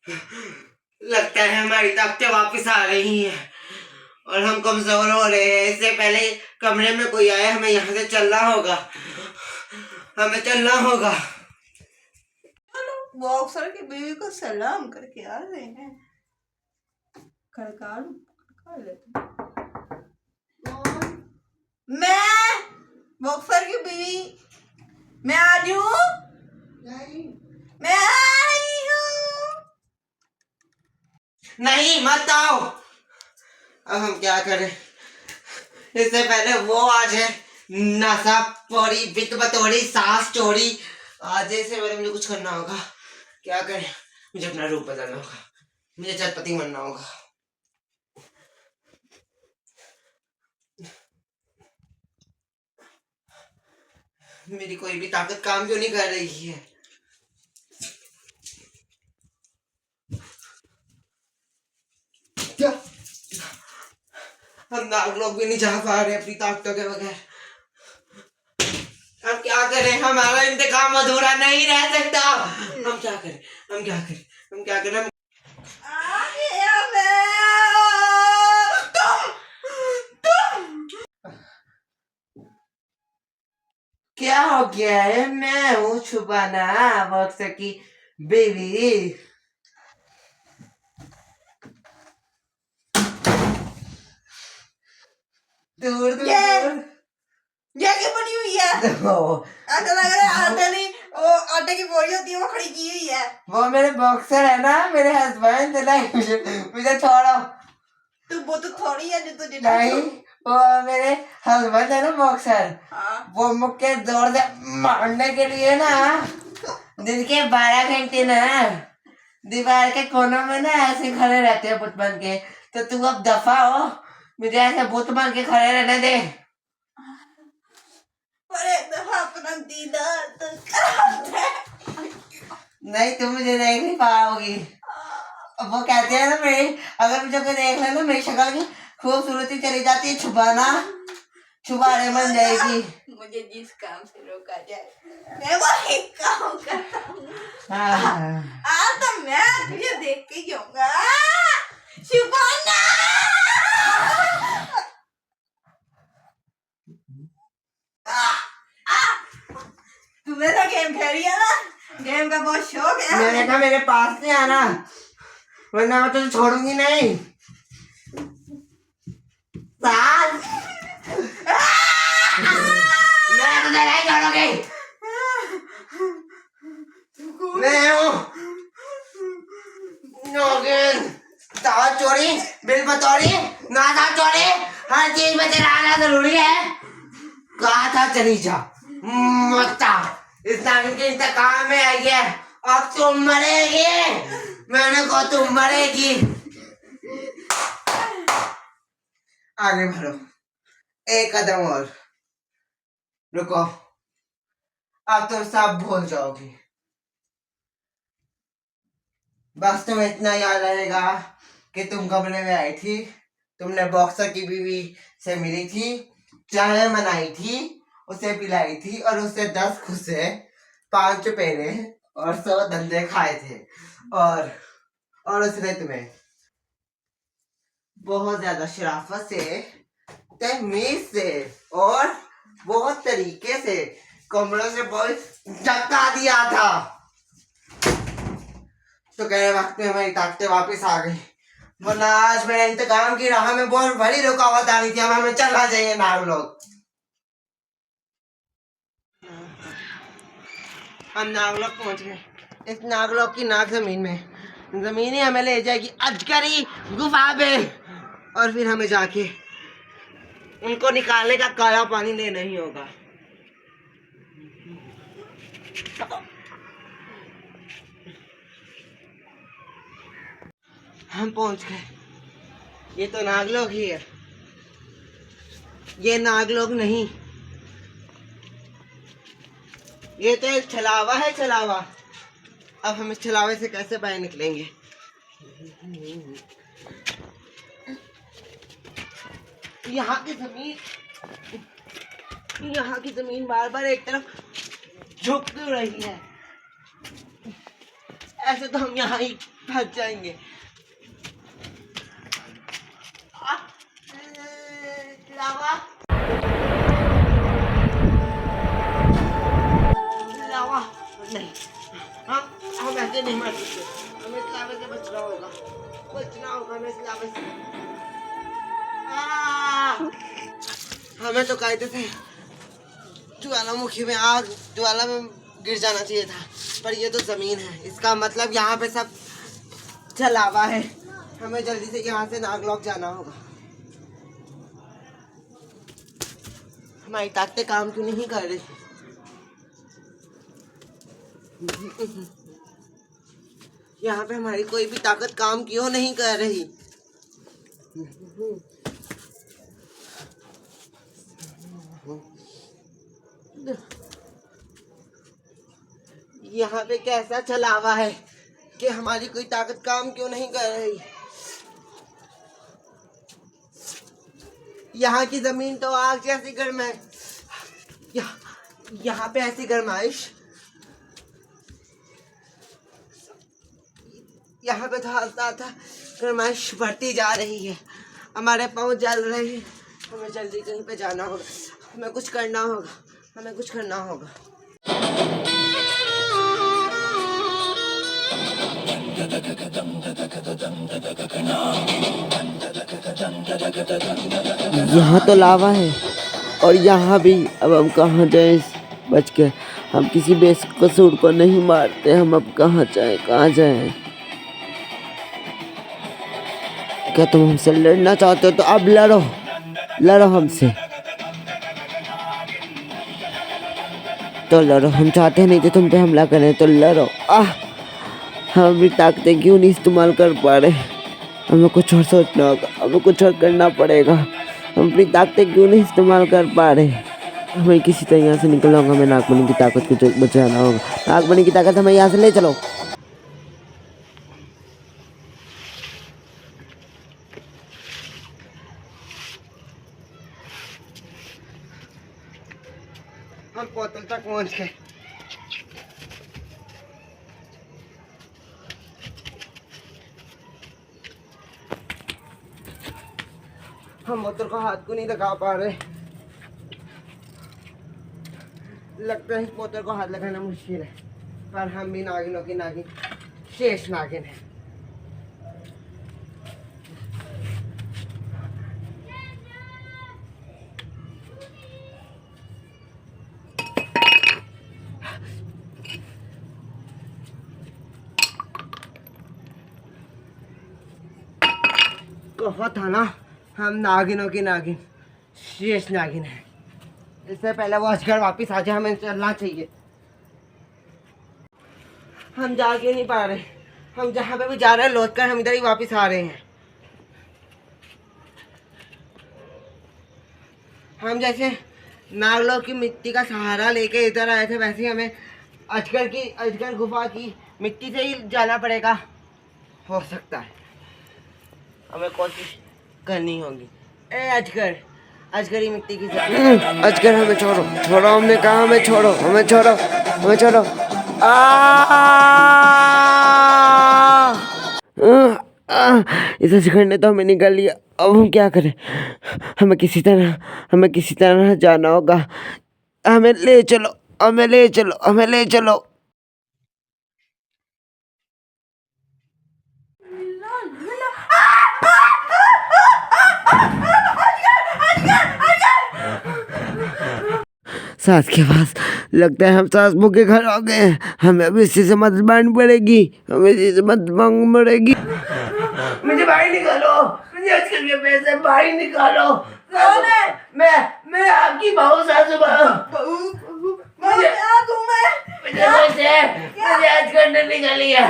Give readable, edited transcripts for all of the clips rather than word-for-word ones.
लगता है हमारी ताकतें वापस आ रही हैं और हम कमजोर हो रहे हैं। इससे पहले कमरे में कोई आए, हमें यहाँ से चलना होगा, हमें चलना होगा। बॉक्सर की बीवी को सलाम करके आ रहे हैं। खड़कार लेते। मैं बॉक्सर की बीवी, मैं आ जाऊं? मैं आई हूँ। नहीं, मत आओ। अब हम क्या करें? इससे पहले वो आ जाए, नशा पौड़ी, बित बतौड़ी, सांस चोरी। आज से पहले मुझे कुछ करना होगा। क्या करें? मुझे अपना रूप बदलना होगा, मुझे चटपटी बनना होगा। मेरी कोई भी ताकत काम क्यों नहीं कर रही है? क्या हम नाग लोग भी नहीं जा पा रहे अपनी ताकतों के बगैर? हम क्या करें? हमारा इंतकाम अधूरा नहीं रह सकता। हम क्या करें? हम क्या करें? हम क्या करें? आ गया मैं। क्या हो गया है? मैं हूँ छुपाना वक्त की बेबी। दूर दूर दूर। ये क्या बनी हुई है? ऐसा लग रहा है आटे नहीं, वो आटे की बोरी होती है वो खड़ी की हुई है। वो मेरे बॉक्सर है ना, मेरे हस्बैंड। मुझे छोड़ो। तू वो तो थोड़ी है जो तुझे नहीं, वो मेरे हस्बैंड है ना बॉक्सर। हाँ। वो मुझे जोर से मारने के लिए ना दिन के 12 घंटे ना दीवार के कोनों में ना ऐसे खड़े रहते हैं बुत बन के। तो तू अब दफा हो, मुझे ऐसे बुत बन के खड़े रहने दे। पर एक दफा अपना दीदार तो करा दे। नहीं, तुम मुझे देख नहीं पाओगी। वो कहते हैं ना, मेरी अगर मुझे कोई देख ले ना, मेरी शक्ल की खूबसूरती चली जाती है, छुपाने बन जाएगी। मुझे जिस काम से रोका जाए मैं वही काम करता हूँ। आज तो मैं तुझे देख के जाऊंगा छुपाना। तुम्हें तो गेम खेली है ना, गेम का बहुत शौक है। मैंने कहा मेरे पास नहीं आना, वरना मैं तुझे छोड़ूंगी नहीं। सास, मैं तुझे नहीं छोड़ूंगी। मैं हूँ नौकर। दाल चोरी, बिल बतौरी, नादा चोरी, हर चीज में तेरा आना जरूरी है। कहा था चली जा, मत। इस नागिन के इंतकाम में आई है। अब तुम मरेगी। मैंने कहा तुम मरेगी। आगे बढ़ो, एक कदम और। रुको, अब तुम सब भूल जाओगी। बस तुम्हें इतना याद रहेगा कि तुम कमरे में आई थी, तुमने बॉक्सर की बीवी से मिली थी, चाय मनाई थी, उसे पिलाई थी और उससे 10 खुसे, 5 चुपेरे और 100 धंधे खाए थे। और उसने तुम्हें बहुत ज्यादा शराफत से, तहमीज से और बहुत तरीके से कमरों से बहुत धक्का दिया था। तो कह रहे वक्त में हमारी ताकतें वापस आ गई, वरना आज मेरे इंतकाम की राह में बहुत बड़ी रुकावट आ रही थी। अब हमें चलना चाहिए नाग लोग। हम नागलोक पहुंच गए। इस नागलोक की नाग जमीन में, जमीन ही हमें ले जाएगी अजगरी गुफा पे, और फिर हमें जाके उनको निकालने का काला पानी लेना ही होगा। हम पहुंच गए। ये तो नागलोक ही है, ये नागलोक नहीं, ये तो एक छलावा है, छलावा। अब हम इस छलावे से कैसे बाहर निकलेंगे? यहाँ की जमीन बार बार एक तरफ झुक क्यों रही है? ऐसे तो हम यहाँ ही फंस जाएंगे। लावा लावा नहीं, हम ऐसे नहीं मर सकते, हमें इस लावे से बचना होगा, हमें इस लावे से। हमें तो कायदे से ज्वालामुखी में ज्वाला में गिर जाना चाहिए था, पर ये तो जमीन है, इसका मतलब यहाँ पे सब जलावा है। हमें जल्दी से यहाँ से नागलोक जाना होगा। हमारी ताकतें काम क्यों नहीं कर रही? यहाँ पे हमारी कोई भी ताकत काम क्यों नहीं कर रही? यहाँ पे कैसा चलावा है कि हमारी कोई ताकत काम क्यों नहीं कर रही? यहाँ की जमीन तो आग जैसी गर्म है। यहाँ पे ऐसी गर्माइश, यहाँ पे तो हाथ गर्माइश बढ़ती जा रही है, हमारे पाँव जल रहे हैं। हमें जल्दी कहीं पे जाना होगा, हमें कुछ करना होगा, हमें कुछ करना होगा। यहाँ तो लावा है और यहाँ भी। अब हम कहाँ जाए बच के? हम किसी बेकसूर को नहीं मारते, हम अब कहाँ जाए? क्या तुम हमसे लड़ना चाहते हो तो अब लड़ो हमसे तो लड़ो। हम चाहते नहीं थे तुम पे हमला करें, तो लड़ो। हम अपनी ताकतें क्यों नहीं इस्तेमाल कर पा रहे? हमें कुछ और सोचना होगा, हमें कुछ और करना पड़ेगा। हम अपनी ताकतें क्यों नहीं इस्तेमाल कर पा रहे? हमें किसी तरह यहाँ से निकलना होगा। हमें नागमणि की ताकत को बचाना होगा। नागमणि की ताकत हमें यहाँ से ले चलो। हम पोर्टल तक पहुँच गए। हम बोतल को हाथ को नहीं लगा पा रहे। लगता है इस बोतल को हाथ लगाना मुश्किल है, पर हम भी नागिनों की नागिन शेष नागिन है। कहा था ना, हम नागिनों की नागिन शेष नागिन है। इससे पहले वो अजगर वापिस आ जाए, हमें चलना चाहिए। हम जा के नहीं पा रहे, हम जहाँ पे भी जा रहे हैं लौट कर हम इधर ही वापिस आ रहे हैं। हम जैसे नागलोक की मिट्टी का सहारा लेके इधर आए थे, वैसे ही हमें अजगर गुफा की मिट्टी से ही जाना पड़ेगा। हो सकता है, हमें कोशिश करनी होगी। ए अजगरी मिट्टी की अजगर, हमें छोड़ो, हमने कहा हमें छोड़ो। इस अजगर ने तो हमें निकाल लिया। अब हम क्या करें? हमें किसी तरह जाना होगा। हमें ले चलो। सांस के पास लगता है हम सांस मुँह के घर आ गए हैं। हमें अब इसी से मदद मांगनी पड़ेगी, मुझे बाहर निकालो, मुझे आजकल के पैसे बाहर निकालो। मैं आपकी बहू सासू मुझे आजकल ने निकालिया,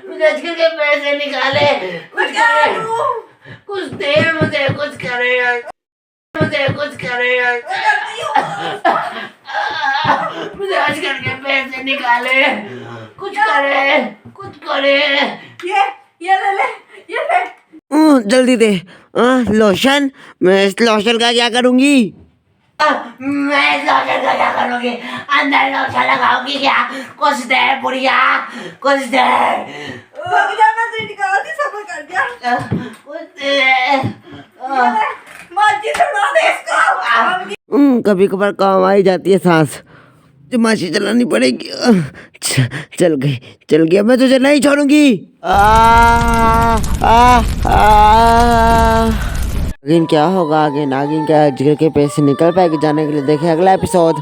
मुझे आजकल के पैसे निकाले। कुछ दे, मुझे कुछ करे। मुझे आजकल के पैसे निकाले, कुछ करे। ये ले। जल्दी दे। लोशन। मैं इस लोशन का क्या करूंगी? मैं सोचा तो क्या करूँगी, अंदर लोशा लगाऊंगी क्या? कुछ देर बुढ़िया, कुछ देर, रुक जा, मैं तेरी निकाल दी, सब्र कर जा। कुछ देर। मर्जी सुना दे इसको। कभी कभार काम आ ही जाती है सांस, माशी चलानी पड़ेगी। चल गई, अब मैं तुझे नहीं छोड़ूंगी। नागिन क्या होगा आगे, नागिन क्या जिगर के पैसे निकल पाएगी जाने के लिए? देखे अगला एपिसोड।